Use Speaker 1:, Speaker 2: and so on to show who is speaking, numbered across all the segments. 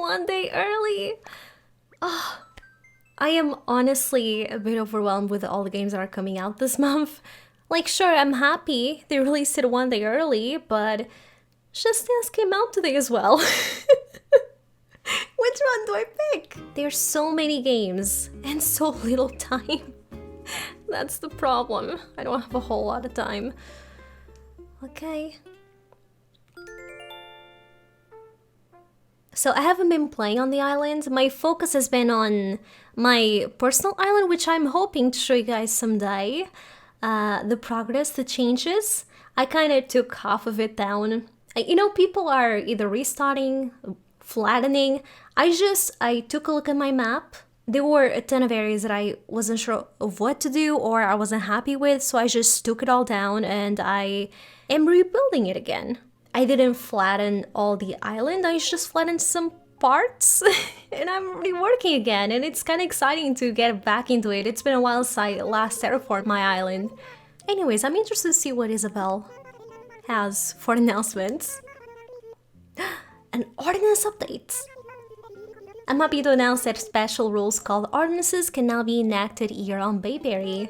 Speaker 1: one day early. Oh, I am honestly a bit overwhelmed with all the games that are coming out this month. Like, sure, I'm happy they released it one day early, but Just Dance came out today as well. Which one do I pick? There's so many games and so little time. That's the problem. I don't have a whole lot of time. Okay. So I haven't been playing on the island. My focus has been on my personal island, which I'm hoping to show you guys someday. The progress, the changes. I kind of took half of it down. You know, people are either restarting, flattening. I took a look at my map. There were a ton of areas that I wasn't sure of what to do or I wasn't happy with, so I just took it all down and I am rebuilding it again. I didn't flatten all the island, I just flattened some parts and I'm reworking again, and it's kind of exciting to get back into it. It's been a while since I last terraformed my island. Anyways, I'm interested to see what Isabel has for announcements. An ordinance update. I'm happy to announce that special rules called ordinances can now be enacted here on Bayberry.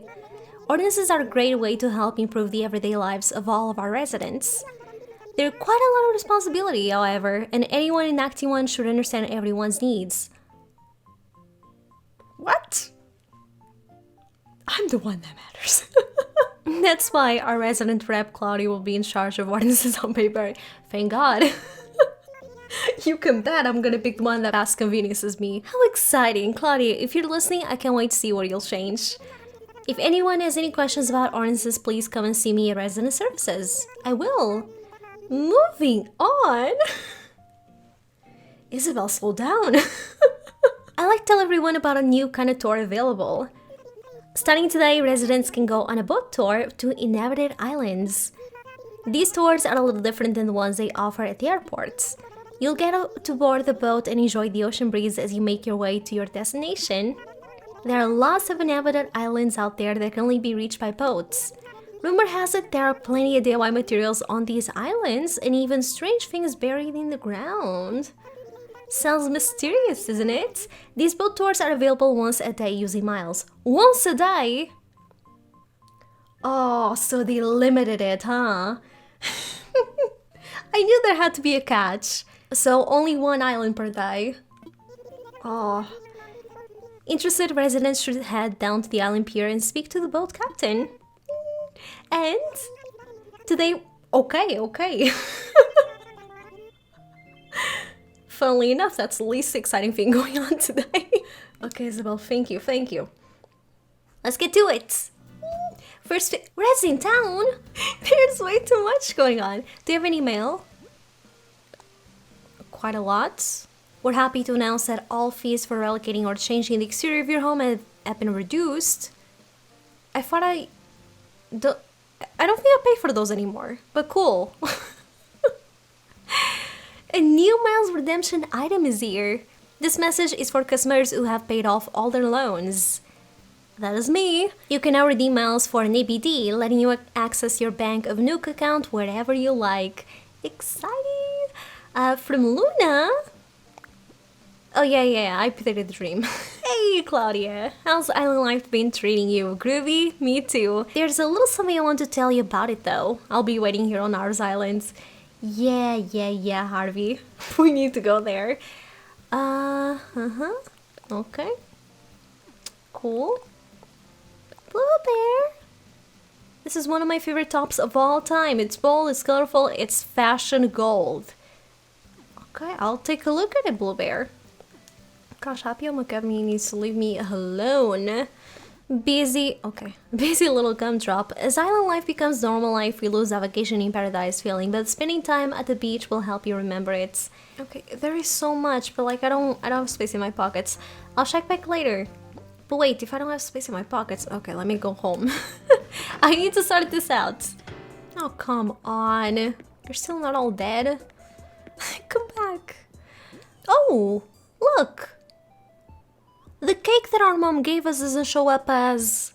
Speaker 1: Ordinances are a great way to help improve the everyday lives of all of our residents. They're quite a lot of responsibility, however, and anyone enacting one should understand everyone's needs. What? I'm the one that matters. That's why our resident rep, Claudia, will be in charge of ordinances on Bayberry. Thank God. You can bet I'm gonna pick the one that best conveniences me. How exciting! Claudia, if you're listening, I can't wait to see what you'll change. If anyone has any questions about ordinances, please come and see me at Resident Services. I will. Moving on. Isabel, slow down. I like to tell everyone about a new kind of tour available. Starting today, residents can go on a boat tour to inhabited islands. These tours are a little different than the ones they offer at the airports. You'll get to board the boat and enjoy the ocean breeze as you make your way to your destination. There are lots of inhabited islands out there that can only be reached by boats. Rumor has it there are plenty of DIY materials on these islands and even strange things buried in the ground. Sounds mysterious, isn't it? These boat tours are available once a day using miles. Once a day? Oh, so they limited it, huh? I knew there had to be a catch. So only one island per day. Oh. Interested residents should head down to the island pier and speak to the boat captain. And today, okay. Funnily enough, that's the least exciting thing going on today. Okay, Isabel, thank you. Let's get to it. First, Red's in town. There's way too much going on. Do you have any mail? Quite a lot. We're happy to announce that all fees for relocating or changing the exterior of your home have been reduced. I don't think I pay for those anymore, but cool. A new Miles Redemption item is here. This message is for customers who have paid off all their loans. That is me. You can now redeem miles for an ABD, letting you access your Bank of Nook account wherever you like. Exciting! From Luna? Oh yeah, I predicted the dream. Hey Claudia, how's island life been treating you? Groovy? Me too. There's a little something I want to tell you about it though. I'll be waiting here on ours island. Yeah, Harvey. We need to go there. Okay. Cool. Bluebear. This is one of my favorite tops of all time. It's bold, it's colorful, it's fashion gold. Okay, I'll take a look at it, Bluebear. Gosh, Happy McGovney needs to leave me alone. Busy little gumdrop. As island life becomes normal life, we lose that vacation in paradise feeling, but spending time at the beach will help you remember it. Okay, there is so much, but like I don't have space in my pockets. I'll check back later. But wait, if I don't have space in my pockets, okay, let me go home. I need to sort this out. Oh, come on. You're still not all dead? Come back. Oh, look. The cake that our mom gave us doesn't show up as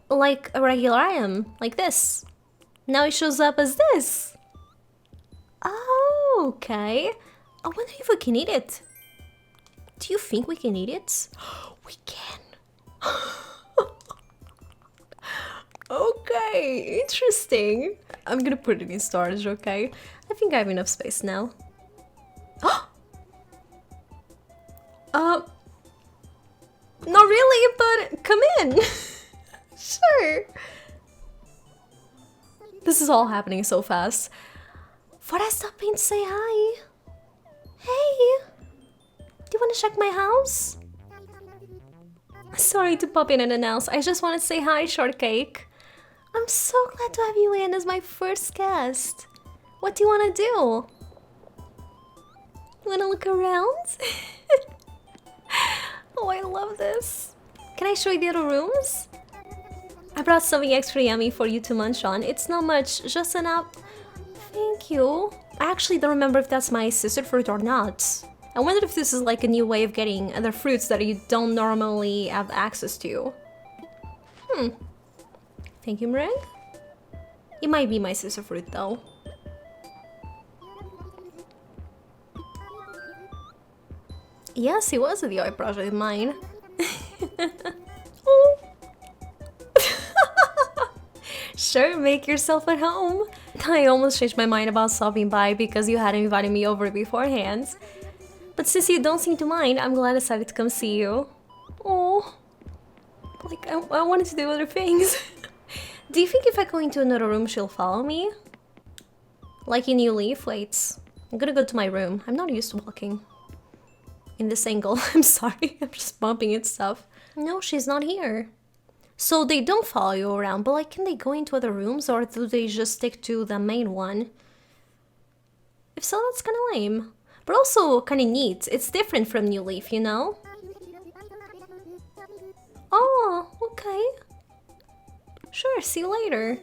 Speaker 1: like a regular item, like this. Now it shows up as this. Oh, okay. I wonder if we can eat it. Do you think we can eat it? We can. Okay, interesting. I'm gonna put it in storage, okay? I think I have enough space now. Not really, but come in. Sure. This is all happening so fast. Before I stop in to say hi. Hey, do you want to check my house? Sorry to pop in and announce. I just want to say hi, Shortcake. I'm so glad to have you in as my first guest. What do you want to do? Want to look around? Oh, I love this. Can I show you the other rooms? I brought something extra yummy for you to munch on. It's not much, just an apple. Thank you. I actually don't remember if that's my sister fruit or not. I wonder if this is like a new way of getting other fruits that you don't normally have access to. Thank you, Merengue. It might be my sister fruit though. Yes, it was a DIY project of mine. Oh. Sure, make yourself at home. I almost changed my mind about stopping by because you hadn't invited me over beforehand. But since you don't seem to mind, I'm glad I decided to come see you. Oh, like I wanted to do other things. Do you think if I go into another room, she'll follow me? Like in New Leaf? Wait, I'm gonna go to my room. I'm not used to walking in this angle. I'm sorry, I'm just bumping into stuff. No, she's not here. So they don't follow you around, but like, can they go into other rooms or do they just stick to the main one? If so, that's kind of lame. But also kind of neat. It's different from New Leaf, you know? Oh, okay. Sure, see you later.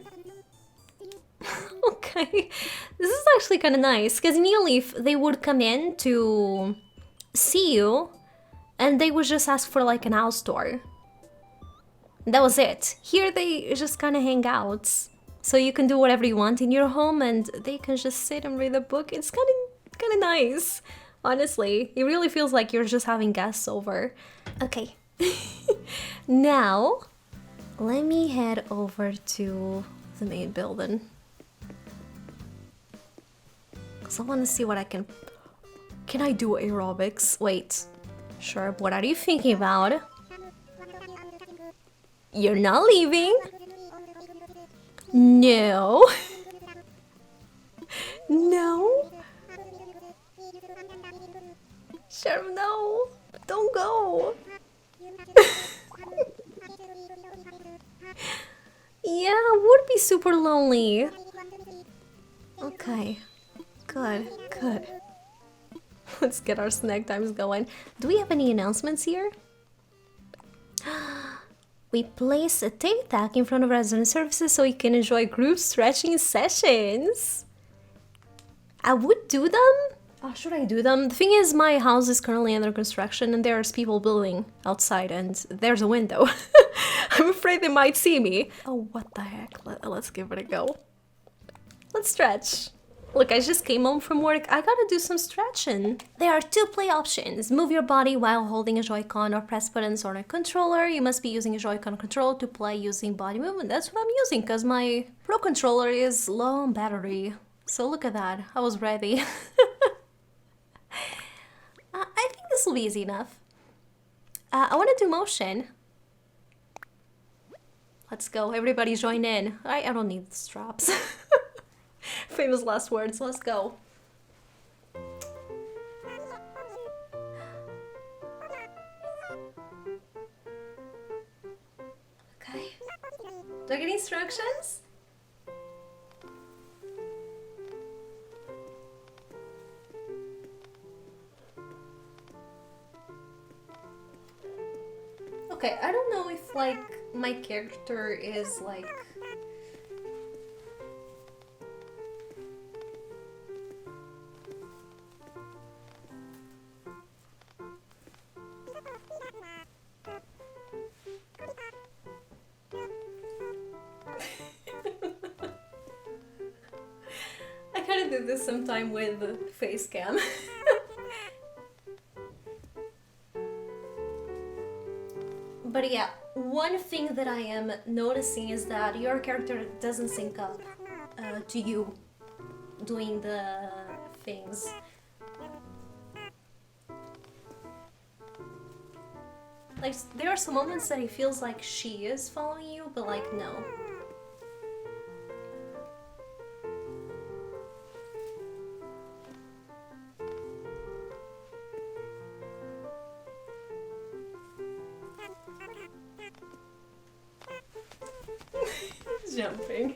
Speaker 1: Okay. This is actually kind of nice, because in New Leaf, they would come in to see you, and they would just ask for like an house tour. That was it. Here they just kind of hang out. So you can do whatever you want in your home and they can just sit and read a book. It's kind of nice. Honestly, it really feels like you're just having guests over. Okay. Now, let me head over to the main building. Cause I want to see what I can... Can I do aerobics? Wait. Sherb, what are you thinking about? You're not leaving? No. No. Sherb, no. Don't go. Yeah, I would be super lonely. Okay. Good, good. Let's get our snack times going. Do we have any announcements here? We place a tape tack in front of resident services so you can enjoy group stretching sessions. I would do them. Oh, should I do them? The thing is, my house is currently under construction and there's people building outside and there's a window. I'm afraid they might see me. Oh, what the heck? Let's give it a go. Let's stretch. Look, I just came home from work. I gotta do some stretching. There are two play options. Move your body while holding a Joy-Con or press buttons on a controller. You must be using a Joy-Con control to play using body movement. That's what I'm using because my Pro controller is low on battery. So look at that. I was ready. I think this will be easy enough. I want to do motion. Let's go. Everybody join in. I don't need the straps. Famous last words. Let's go. Okay. Do I get instructions? Okay, I don't know if like my character is like I kind of did this sometime with the face cam. But yeah, one thing that I am noticing is that your character doesn't sync up to you doing the things. Like, there are some moments that it feels like she is following you, but like, no. Jumping.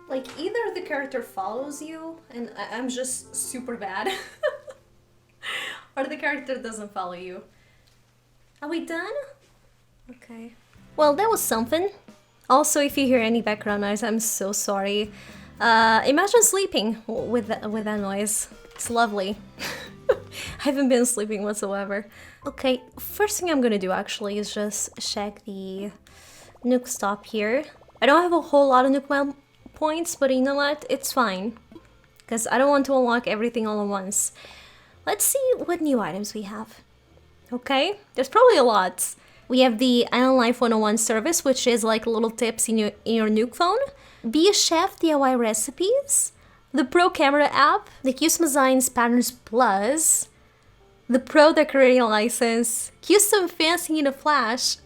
Speaker 1: Like, either the character follows you, and I'm just super bad, or the character doesn't follow you. Are we done? Okay. Well, that was something. Also, if you hear any background noise, I'm so sorry. Imagine sleeping with that noise. It's lovely. I haven't been sleeping whatsoever. Okay, first thing I'm gonna do actually is just check the Nook stop here. I don't have a whole lot of Nook points, but you know what? It's fine. Because I don't want to unlock everything all at once. Let's see what new items we have. Okay, there's probably a lot. We have the Island Life 101 service, which is like little tips in your Nook phone. Be a Chef DIY recipes. The Pro Camera app. The Customizing Patterns Plus. The Pro Decorating license. Custom Fencing in a Flash.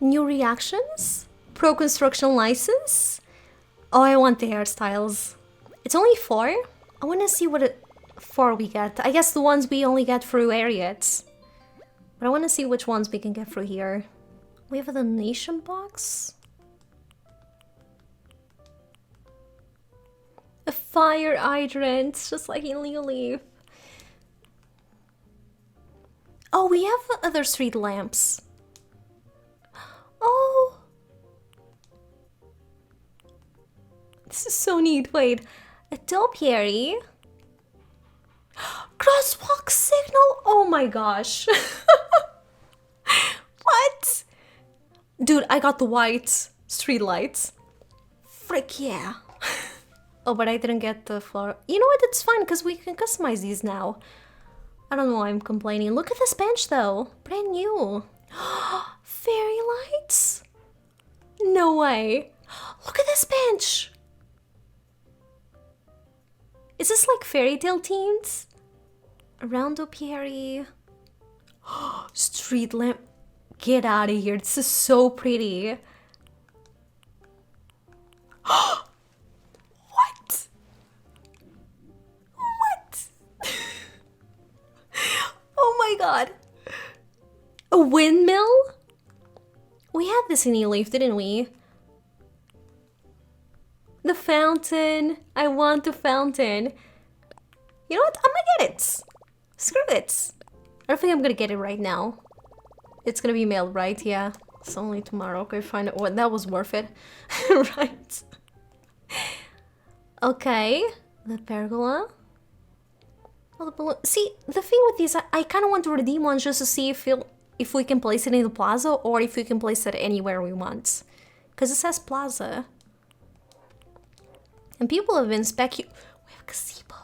Speaker 1: New reactions. Pro Construction license. Oh, I want the hairstyles. It's only 4. I want to see what 4 we get. I guess the ones we only get through Ariats. But I want to see which ones we can get through here. We have a donation box. A fire hydrant, just like in Leo Leaf. Oh, we have other street lamps. Oh! This is so neat. Wait, a topiary. Crosswalk signal? Oh my gosh. What? Dude, I got the white street lights. Frick yeah. Oh, but I didn't get the floor. You know what? It's fine because we can customize these now. I don't know why I'm complaining. Look at this bench though. Brand new. Fairy lights? No way. Look at this bench. Is this like fairy tale themed? Around Opiary. Street lamp. Get out of here. This is so pretty. What? What? Oh my god. A windmill? We had this in E-Leaf, didn't we? The fountain. I want the fountain. You know what? I'm gonna get it. Screw it. I don't think I'm gonna get it right now. It's gonna be mailed, right? Yeah. It's only tomorrow. Okay, fine. Well, that was worth it. Right. Okay. The pergola. Oh, the balloon. See, the thing with these, I kind of want to redeem one just to see if we can place it in the plaza or if we can place it anywhere we want. Because it says plaza. And people have been we have a gazebo.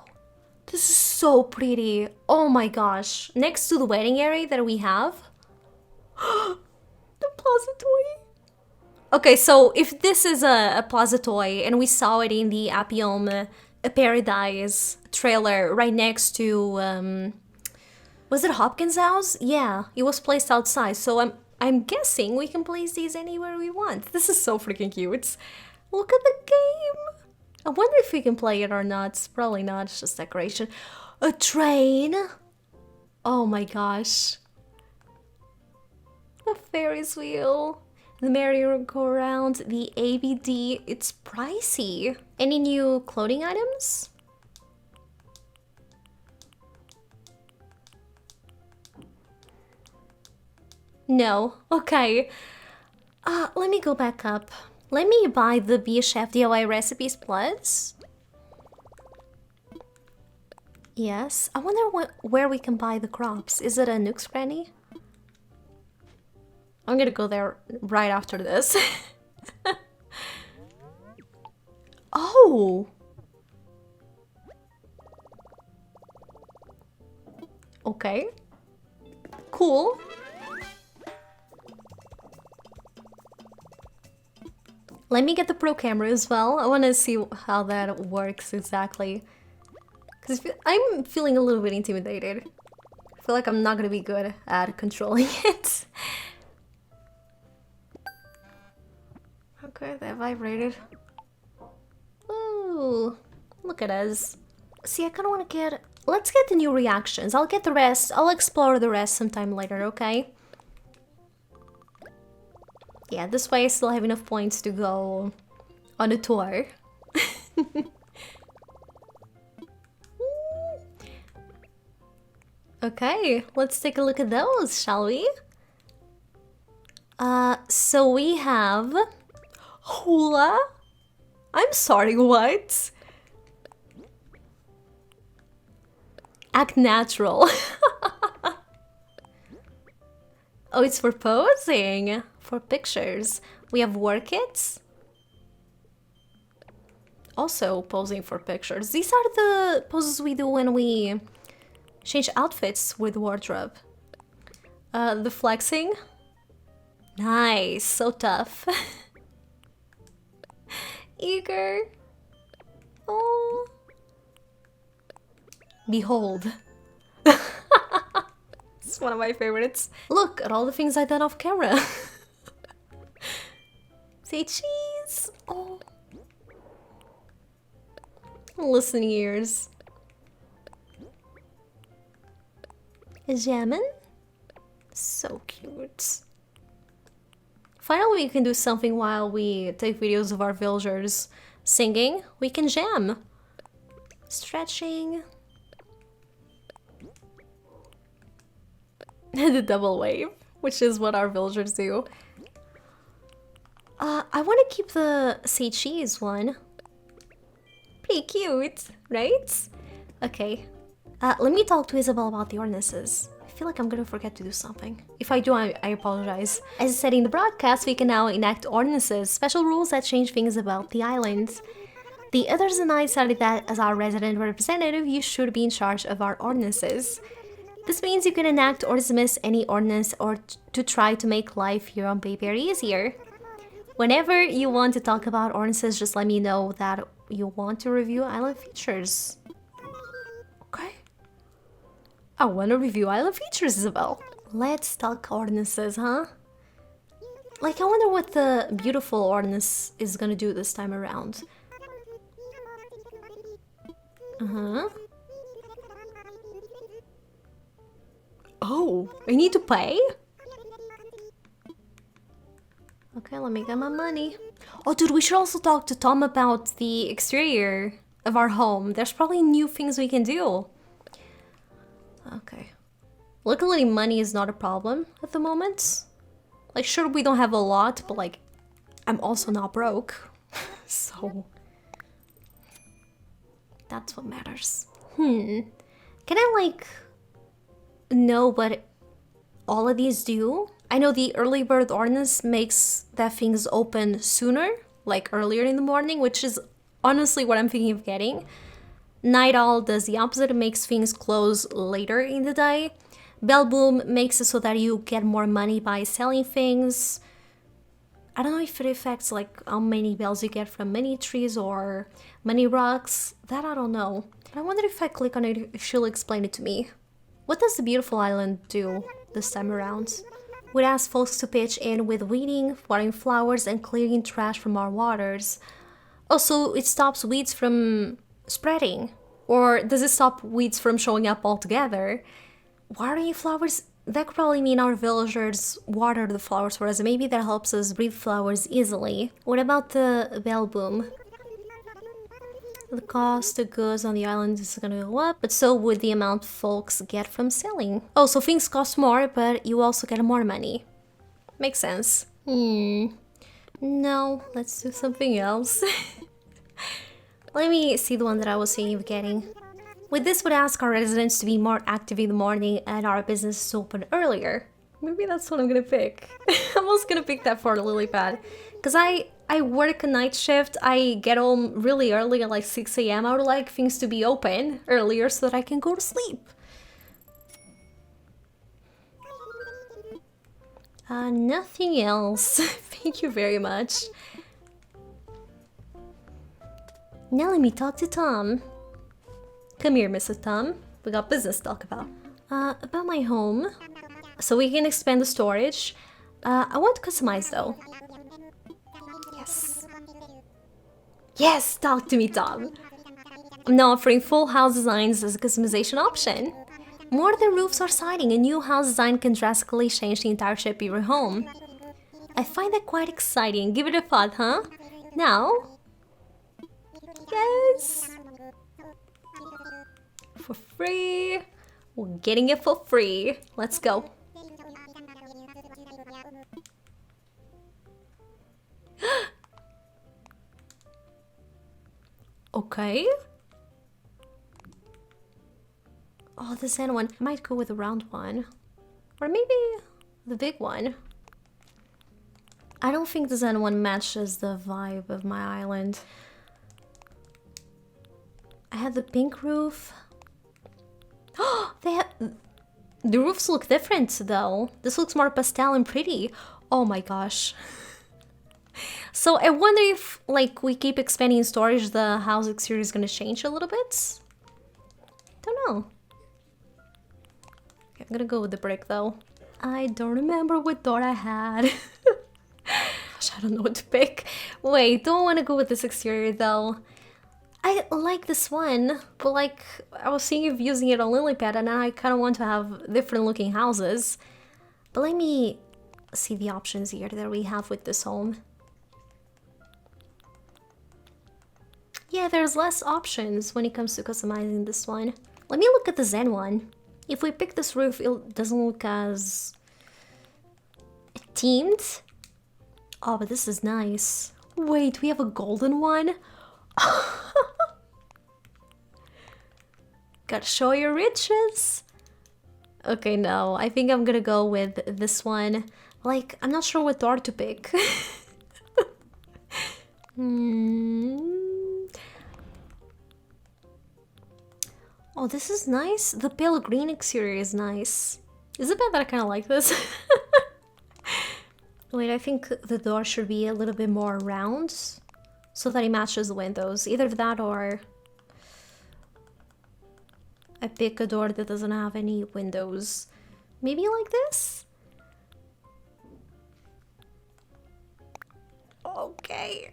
Speaker 1: This is so pretty. Oh my gosh. Next to the wedding area that we have. The plaza toy. Okay, so if this is a plaza toy and we saw it in the Appium Paradise trailer right next to was it Hopkins' house? Yeah, it was placed outside. So I'm guessing we can place these anywhere we want. This is so freaking cute. Look at the game. I wonder if we can play it or not. Probably not, it's just decoration. A train? Oh my gosh. The Ferris wheel. The merry-go-round. The ABD. It's pricey. Any new clothing items? No. Okay. Let me go back up. Let me buy the Be a Chef DIY Recipes Plus. Yes. I wonder where we can buy the crops. Is it a Nooks Granny? I'm gonna go there right after this. Oh! Okay. Cool. Let me get the pro camera as well. I want to see how that works exactly. Because I'm feeling a little bit intimidated. I feel like I'm not going to be good at controlling it. Okay, that vibrated. Ooh, look at us. See, I kind of want to get... Let's get the new reactions. I'll get the rest. I'll explore the rest sometime later, okay? Yeah, this way I still have enough points to go on a tour. Okay, let's take a look at those, shall we? So we have... Hula? I'm sorry, what? Act natural. Oh, it's for posing. For pictures. We have work it. Also posing for pictures. These are the poses we do when we change outfits with wardrobe. The flexing. Nice. So tough. Eager. Oh. Behold. It's one of my favorites. Look at all the things I done off camera. Say cheese. Oh. Listen ears. Jamming? So cute. Finally, we can do something while we take videos of our villagers singing. We can jam. Stretching. The double wave, which is what our villagers do. I want to keep the say cheese one. Pretty cute, right? Okay. Let me talk to Isabel about the ordinances. I feel like I'm gonna forget to do something. If I do, I apologize. As I said in the broadcast, we can now enact ordinances, special rules that change things about the island. The others and I decided that as our resident representative, you should be in charge of our ordinances. This means you can enact or dismiss any ordinance or to try to make life here on Bayberry easier. Whenever you want to talk about ordinances, just let me know that you want to review island features. Okay. I want to review island features, Isabel. Let's talk ordinances, huh? Like, I wonder what the beautiful ordinance is gonna do this time around. Uh-huh. Oh, I need to pay? Okay, let me get my money. Oh, dude, we should also talk to Tom about the exterior of our home. There's probably new things we can do. Okay. Luckily, money is not a problem at the moment. Like, sure, we don't have a lot, but, like, I'm also not broke. So... that's what matters. Can I, like, know what all of these do? I know the early bird ordinance makes that things open sooner, like earlier in the morning, which is honestly what I'm thinking of getting. Night Owl does the opposite, it makes things close later in the day. Bell Boom makes it so that you get more money by selling things. I don't know if it affects like how many bells you get from many trees or many rocks. That I don't know. I wonder if I click on it, if she'll explain it to me. What does the beautiful island do this time around? We'd ask folks to pitch in with weeding, watering flowers, and clearing trash from our waters. Also, it stops weeds from spreading. Or does it stop weeds from showing up altogether? Watering flowers? That could probably mean our villagers water the flowers for us. Maybe that helps us breed flowers easily. What about the bell boom? The cost of goods on the island is gonna go up, but so would the amount folks get from selling. Oh, so things cost more, but you also get more money. Makes sense. No, let's do something else. Let me see the one that I was thinking of getting. With this, would ask our residents to be more active in the morning and our business to open earlier. Maybe that's what I'm gonna pick. I'm also gonna pick that for a lily pad. Because I work a night shift, I get home really early at like 6 a.m. I would like things to be open earlier so that I can go to sleep. Nothing else. Thank you very much. Now let me talk to Tom. Come here, Mrs. Tom. We got business to talk about. About my home. So we can expand the storage. I want to customize though. Yes. Yes, talk to me, Tom. I'm now offering full house designs as a customization option. More than roofs or siding, a new house design can drastically change the entire shape of your home. I find that quite exciting. Give it a thought, huh? Now? Yes! For free. We're getting it for free. Let's go. Okay. Oh, the sand one. I might go with the round one. Or maybe the big one. I don't think the Zen one matches the vibe of my island. I had the pink roof. Oh, the roofs look different though. This looks more pastel and pretty. Oh my gosh. So I wonder if, like, we keep expanding storage, the house exterior is gonna change a little bit. Don't know. Okay, I'm gonna go with the brick though. I don't remember what door I had. Gosh, I don't know what to pick. Wait, don't want to go with this exterior though. I like this one, but like, I was thinking of using it on Lilypad and I kind of want to have different looking houses. But let me see the options here that we have with this home. Yeah, there's less options when it comes to customizing this one. Let me look at the Zen one. If we pick this roof, it doesn't look as themed. Oh, but this is nice. Wait, we have a golden one? Gotta show your riches. Okay, no, I think I'm gonna go with this one. Like, I'm not sure what door to pick. Oh, this is nice. The pale green exterior is nice. Is it bad that I kind of like this? Wait, I think the door should be a little bit more round so that it matches the windows. Either that or I pick a door that doesn't have any windows. Maybe like this? Okay.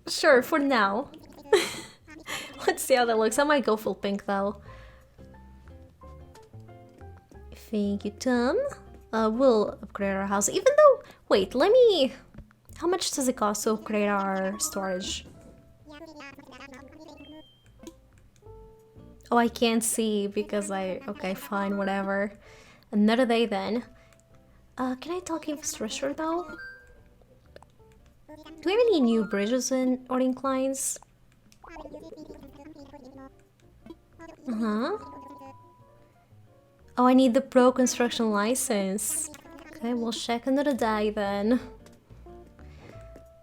Speaker 1: Sure, for now. Let's see how that looks. I might go full pink though. Thank you, Tom. We'll upgrade our house. Even though... Wait, let me... How much does it cost to upgrade our storage? Oh, I can't see because I... Okay, fine, whatever. Another day then. Can I talk infrastructure though? Do we have any new bridges or inclines? Oh, I need the pro construction license. Okay, we'll check another day then.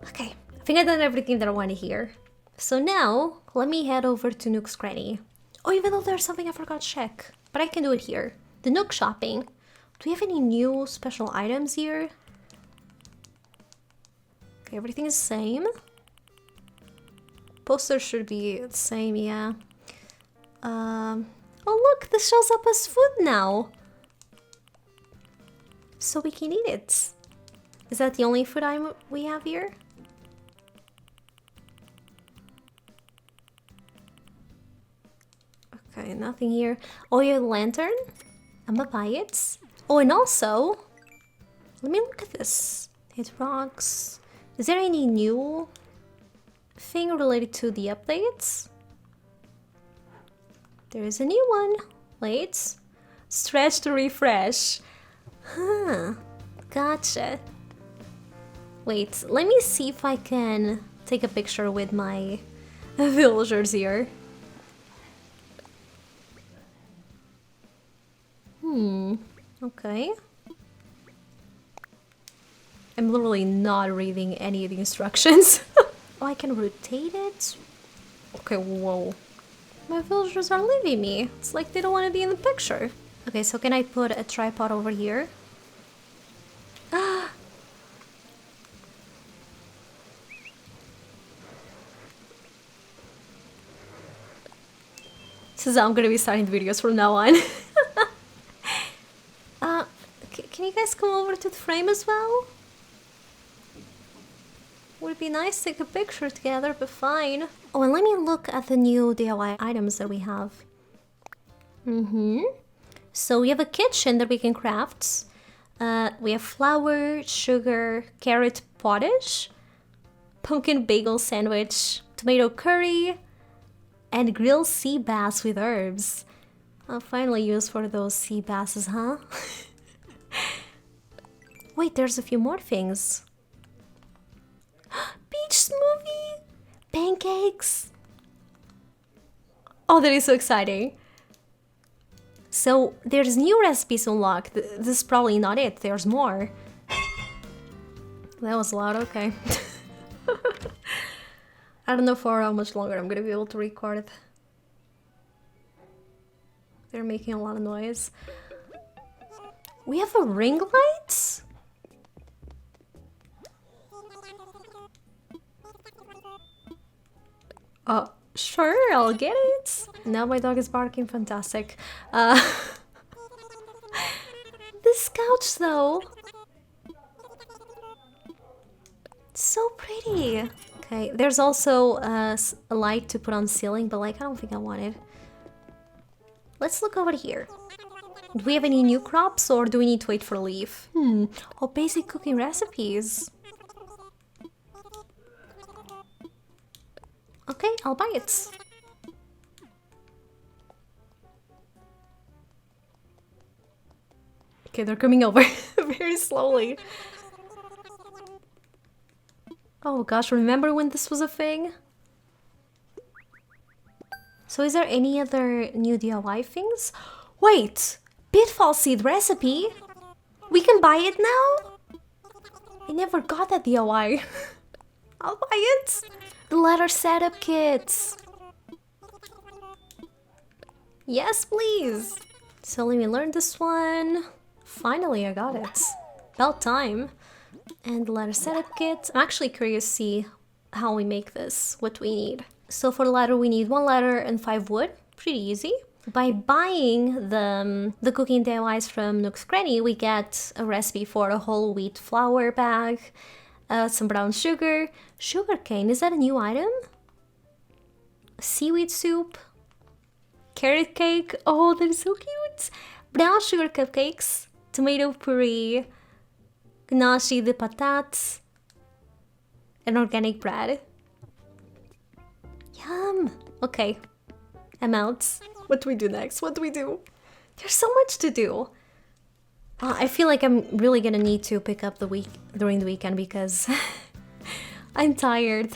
Speaker 1: Okay, I think I've done everything that I want to hear. So now, let me head over to Nooks Granny. Oh, even though there's something I forgot to check. But I can do it here. The Nook shopping. Do we have any new special items here? Okay, everything is the same. Poster should be the same, yeah. Oh look, this shows up as food now. So we can eat it. Is that the only food item we have here? Okay, nothing here. Oil lantern. I'm gonna buy it. Oh, and also, let me look at this. It rocks. Is there any new thing related to the updates? There is a new one. Wait. Stretch to refresh. Huh. Gotcha. Wait, let me see if I can take a picture with my villagers here. Okay. I'm literally not reading any of the instructions. Oh, I can rotate it? Okay, whoa. My villagers are leaving me. It's like they don't want to be in the picture. Okay, so can I put a tripod over here? This is how I'm gonna be starting the videos from now on. Can you guys come over to the frame as well? Would be nice to take a picture together, but fine. Oh, and let me look at the new DIY items that we have. So we have a kitchen that we can craft. We have flour, sugar, carrot potage, pumpkin bagel sandwich, tomato curry, and grilled sea bass with herbs. I'll finally use for those sea basses, huh? Wait, there's a few more things. Peach smoothie! Pancakes! Oh, that is so exciting. So, there's new recipes unlocked. This is probably not it, there's more. That was loud, okay. I don't know for how much longer I'm gonna be able to record it. They're making a lot of noise. We have a ring light? Sure, I'll get it. Now my dog is barking, fantastic. This couch though. So pretty. Okay, there's also a light to put on the ceiling, but like I don't think I want it. Let's look over here. Do we have any new crops or do we need to wait for a leaf? Oh, basic cooking recipes. Okay, I'll buy it. Okay, they're coming over very slowly. Oh gosh, remember when this was a thing? So is there any other new DIY things? Wait! Pitfall seed recipe? We can buy it now? I never got that DIY. I'll buy it. The ladder setup kits. Yes, please. So let me learn this one. Finally, I got it. About time. And the ladder setup kit. I'm actually curious to see how we make this, what we need. So for the ladder, we need 1 ladder and 5 wood. Pretty easy. By buying the cooking DIYs from Nooks Granny, we get a recipe for a whole wheat flour bag, some brown sugar, sugarcane, is that a new item? Seaweed soup, carrot cake, oh that is so cute, brown sugar cupcakes, tomato puree, ganache de patates, and organic bread. Yum! Okay, I'm out. What do we do next? What do we do? There's so much to do. I feel like I'm really gonna need to pick up during the weekend because I'm tired.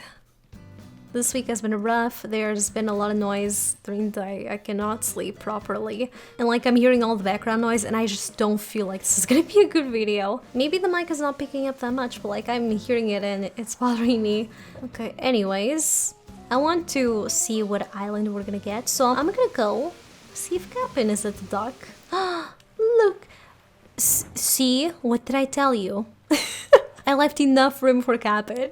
Speaker 1: This week has been rough. There's been a lot of noise during the day. I cannot sleep properly. And like I'm hearing all the background noise and I just don't feel like this is gonna be a good video. Maybe the mic is not picking up that much, but like I'm hearing it and it's bothering me. Okay, anyways. I want to see what island we're gonna get, so I'm gonna go see if kapp'n is at the dock. Look! See? What did I tell you? I left enough room for kapp'n.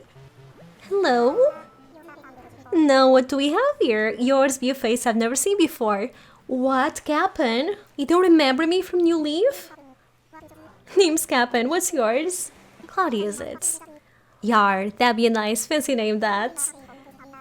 Speaker 1: Hello? Now what do we have here? Yours be a face I've never seen before. What, kapp'n? You don't remember me from New Leaf? Name's kapp'n, what's yours? Cloudy, is it? Yar, that'd be a nice fancy name, that.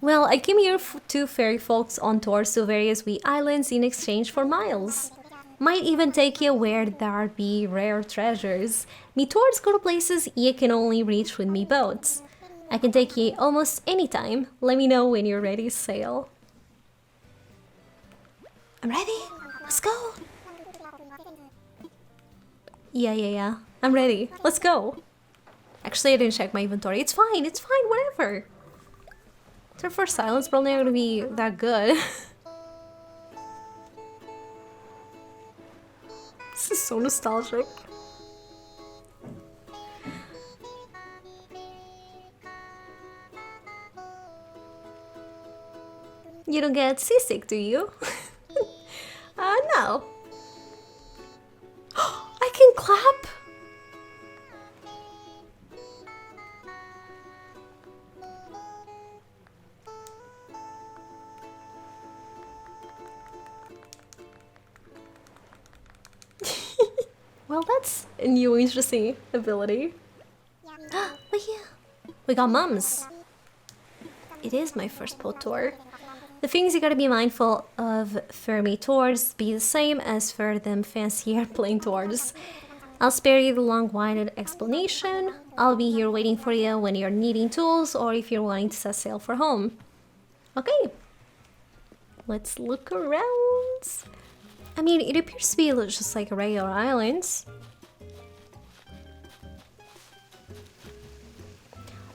Speaker 1: Well, I came here to ferry folks on tours to various wee islands in exchange for miles. Might even take you where there be rare treasures. Me tours go to places you can only reach with me boats. I can take you almost any time. Let me know when you're ready to sail. I'm ready. Let's go. Yeah. I'm ready. Let's go. Actually, I didn't check my inventory. It's fine, whatever. Their first silence probably not gonna be that good. This is so nostalgic. You don't get seasick, do you? No. I can clap! Well, that's a new interesting ability. Oh yeah, we got mums. It is my first boat tour. The things you gotta be mindful of for me tours be the same as for them fancy airplane tours. I'll spare you the long-winded explanation. I'll be here waiting for you when you're needing tools or if you're wanting to set sail for home. Okay, let's look around. I mean, it appears to be just like a regular island.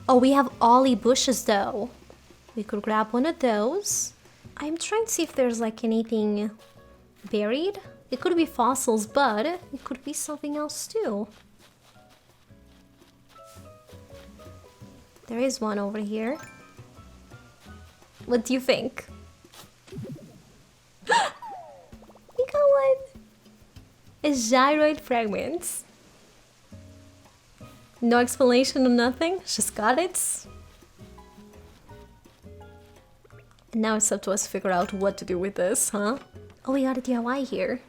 Speaker 1: Oh, we have ollie bushes though. We could grab one of those. I'm trying to see if there's like anything buried. It could be fossils, but it could be something else too. There is one over here. What do you think? We got one! A gyroid fragment. No explanation or nothing, just got it. And now it's up to us to figure out what to do with this, huh? Oh, we got a DIY here.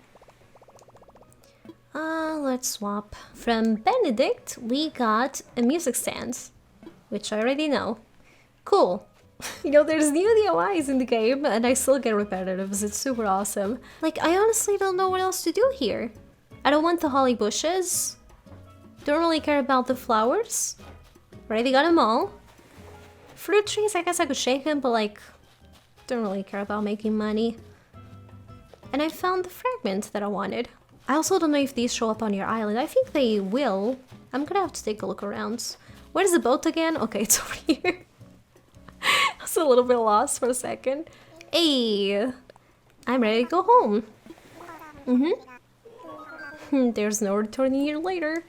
Speaker 1: Let's swap. From Benedict, we got a music stand, which I already know. Cool. You know, there's new DIYs in the game, and I still get repetitives. It's super awesome. Like, I honestly don't know what else to do here. I don't want the holly bushes. Don't really care about the flowers. Already got them all. Fruit trees, I guess I could shake them, but like, don't really care about making money. And I found the fragment that I wanted. I also don't know if these show up on your island. I think they will. I'm gonna have to take a look around. Where's the boat again? Okay, it's over here. I was a little bit lost for a second. Hey, I'm ready to go home. There's no returning here later.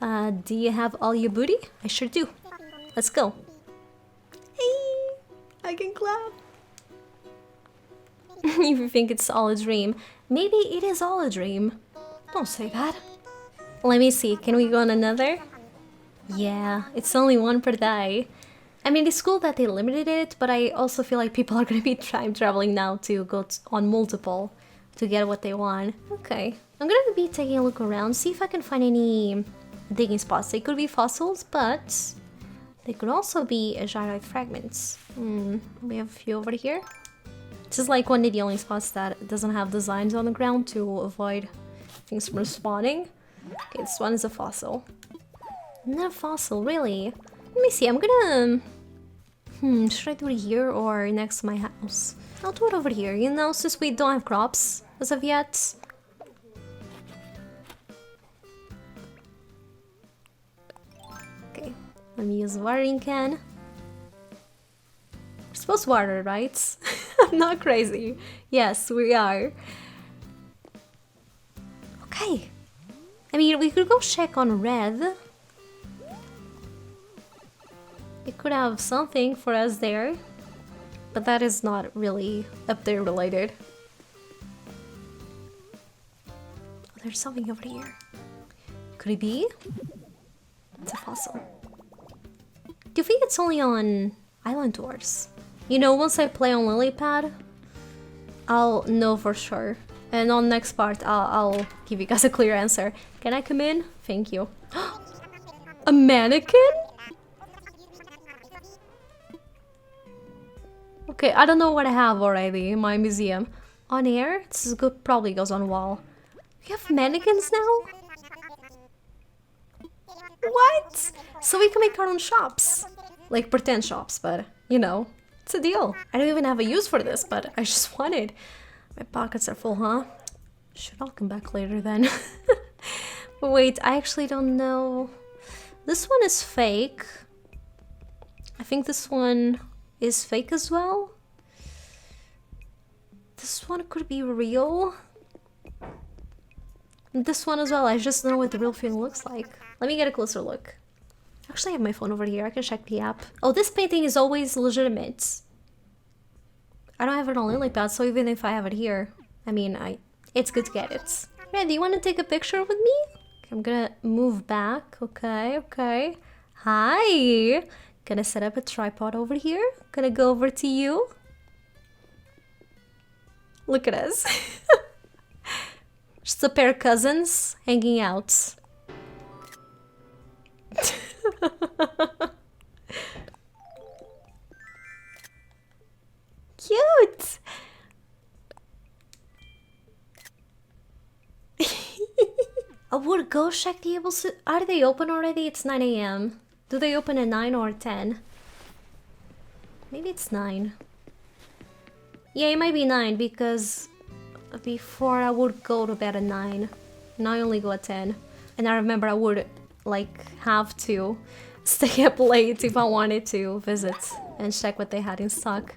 Speaker 1: Do you have all your booty? I sure do. Let's go. Hey, I can clap. If you think it's all a dream, maybe it is all a dream. Don't say that. Let me see, can we go on another? Yeah, it's only one per day. I mean, it's cool that they limited it, but I also feel like people are gonna be time traveling now to go on multiple to get what they want. Okay, I'm gonna be taking a look around, see if I can find any digging spots. They could be fossils, but they could also be gyroid fragments. We have a few over here. This is like one of the only spots that doesn't have designs on the ground to avoid things from spawning. Okay, this one is a fossil. Not a fossil, really. Let me see, I'm gonna... should I do it here or next to my house? I'll do it over here, you know, since we don't have crops as of yet. Okay, let me use a watering can. We're supposed to water, right? I'm not crazy. Yes, we are. Okay. I mean, we could go check on red. It could have something for us there. But that is not really up there related. Oh, there's something over here. Could it be? It's a fossil. Do you think it's only on island tours? You know, once I play on LaulauPad, I'll know for sure. And on next part, I'll give you guys a clear answer. Can I come in? Thank you. A mannequin? Okay, I don't know what I have already in my museum. On air? This is good, probably goes on wall. We have mannequins now? What? So we can make our own shops. Like pretend shops, but you know, it's a deal. I don't even have a use for this, but I just wanted. My pockets are full, huh? Should I'll come back later then. But wait, I actually don't know. This one is fake. I think this one is fake as well. This one could be real. This one as well, I just don't know what the real thing looks like. Let me get a closer look. Actually, I have my phone over here, I can check the app. Oh, this painting is always legitimate. I don't have it on lily pad, so even if I have it here, I mean, it's good to get it. Yeah, do you want to take a picture with me? Okay, I'm gonna move back. Okay, okay. Hi. Gonna set up a tripod over here. Gonna go over to you. Look at us. Just a pair of cousins hanging out. Cute! I would go check the tables. Are they open already? It's 9 AM. Do they open at 9 or 10? Maybe it's 9. Yeah, it might be 9 because before I would go to bed at 9. Now I only go at 10. And I remember I would like have to stay up late if I wanted to visit and check what they had in stock.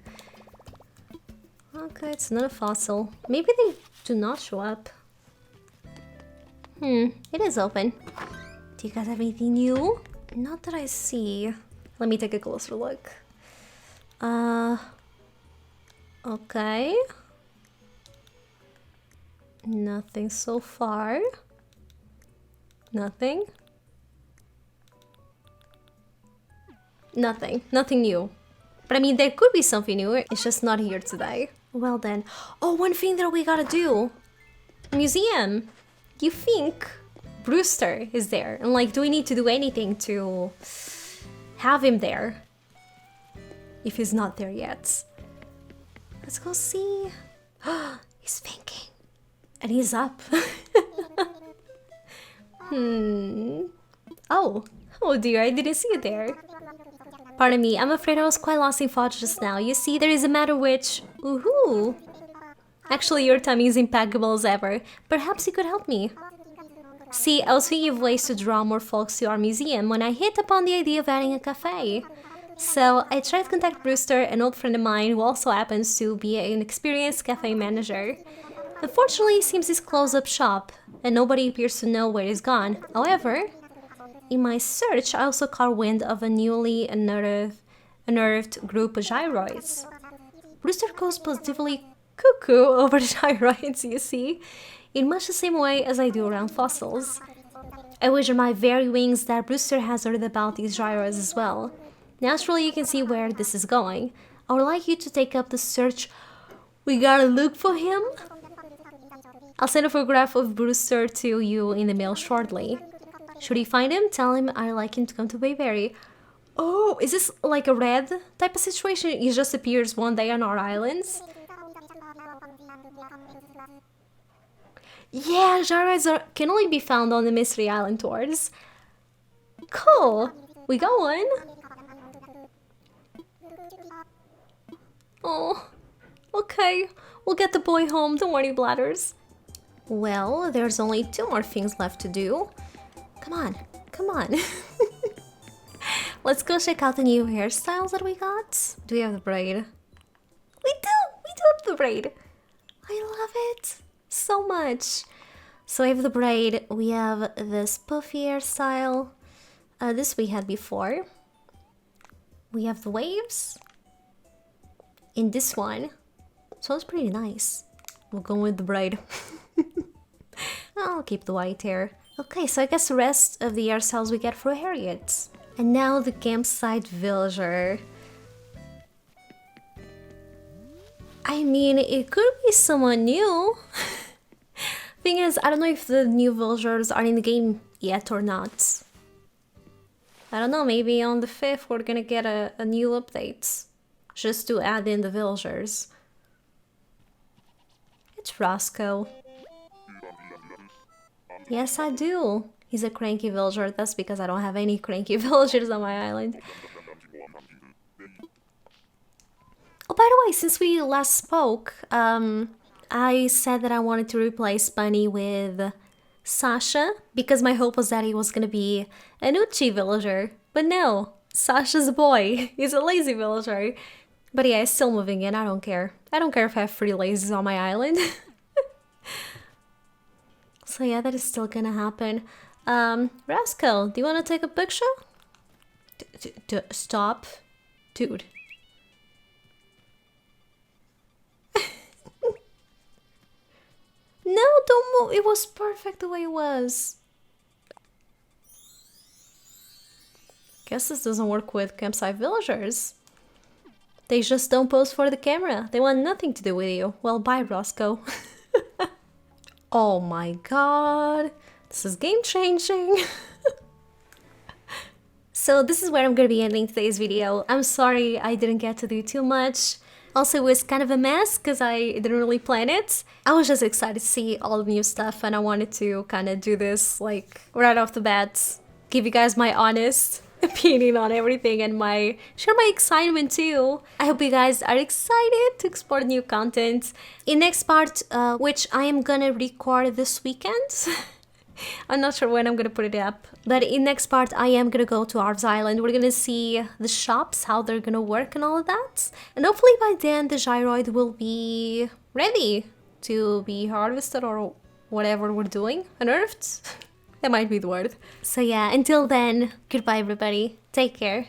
Speaker 1: Okay, it's not a fossil. Maybe they do not show up. It is open. Do you guys have anything new? Not that I see. Let me take a closer look. Okay. Nothing so far. Nothing. Nothing new. But I mean, there could be something new, it's just not here today. Well then. Oh, one thing that we gotta do. Museum. You think Brewster is there? And like, do we need to do anything to have him there? If he's not there yet. Let's go see. He's thinking. And he's up. Oh dear, I didn't see you there. Pardon me, I'm afraid I was quite lost in thought just now. You see, there is a matter which... Woohoo! Actually, your tummy is impeccable as ever. Perhaps you could help me. See, I was thinking of ways to draw more folks to our museum when I hit upon the idea of adding a cafe. So, I tried to contact Brewster, an old friend of mine who also happens to be an experienced cafe manager. Unfortunately, it seems he's closed up shop, and nobody appears to know where he's gone. However, in my search, I also caught wind of a newly unearthed group of gyroids. Brewster goes positively cuckoo over the gyroids, you see, in much the same way as I do around fossils. I wager my very wings that Brewster has heard about these gyroids as well. Naturally, you can see where this is going. I would like you to take up the search. We gotta look for him. I'll send a photograph of Brewster to you in the mail shortly. Should you find him, tell him I'd like him to come to Bayberry. Oh, is this like a red type of situation? He just appears one day on our islands? Yeah, gyroids can only be found on the Mystery Island tours. Cool. We got one. Oh, okay. We'll get the boy home, don't worry, bladders. Well, there's only 2 more things left to do. Come on, come on. Let's go check out the new hairstyles that we got. Do we have the braid? We do have the braid. I love it so much. So we have the braid, we have this puffy hairstyle. This we had before. We have the waves. In this one, so it's pretty nice. We'll go with the braid. I'll keep the white hair. Okay, so I guess the rest of the hairstyles we get for Harriet. And now the campsite villager. I mean, it could be someone new. Thing is, I don't know if the new villagers are in the game yet or not. I don't know, maybe on the 5th we're gonna get a new update. Just to add in the villagers. It's Roscoe. Yes, I do. He's a cranky villager. That's because I don't have any cranky villagers on my island. Oh, by the way, since we last spoke, I said that I wanted to replace Bunnie with Sasha because my hope was that he was going to be an Uchi villager. But no, Sasha's a boy. He's a lazy villager. But yeah, it's still moving in. I don't care. I don't care if I have 3 lazies on my island. So yeah, that is still gonna happen. Rascal, do you want to take a picture? Stop. Dude. No, don't move. It was perfect the way it was. Guess this doesn't work with campsite villagers. They just don't pose for the camera. They want nothing to do with you. Well, bye, Roscoe. Oh my god. This is game changing. So this is where I'm gonna be ending today's video. I'm sorry I didn't get to do too much. Also, it was kind of a mess because I didn't really plan it. I was just excited to see all the new stuff and I wanted to kind of do this like right off the bat. Give you guys my honest opinion on everything and share my excitement too. I hope you guys are excited to explore new content. In next part, which I am gonna record this weekend. I'm not sure when I'm gonna put it up, but in next part I am gonna go to Arv's Island. We're gonna see the shops, how they're gonna work and all of that. And hopefully by then the gyroid will be ready to be harvested or whatever we're doing. Unearthed? That might be the word. So yeah, until then, goodbye everybody. Take care.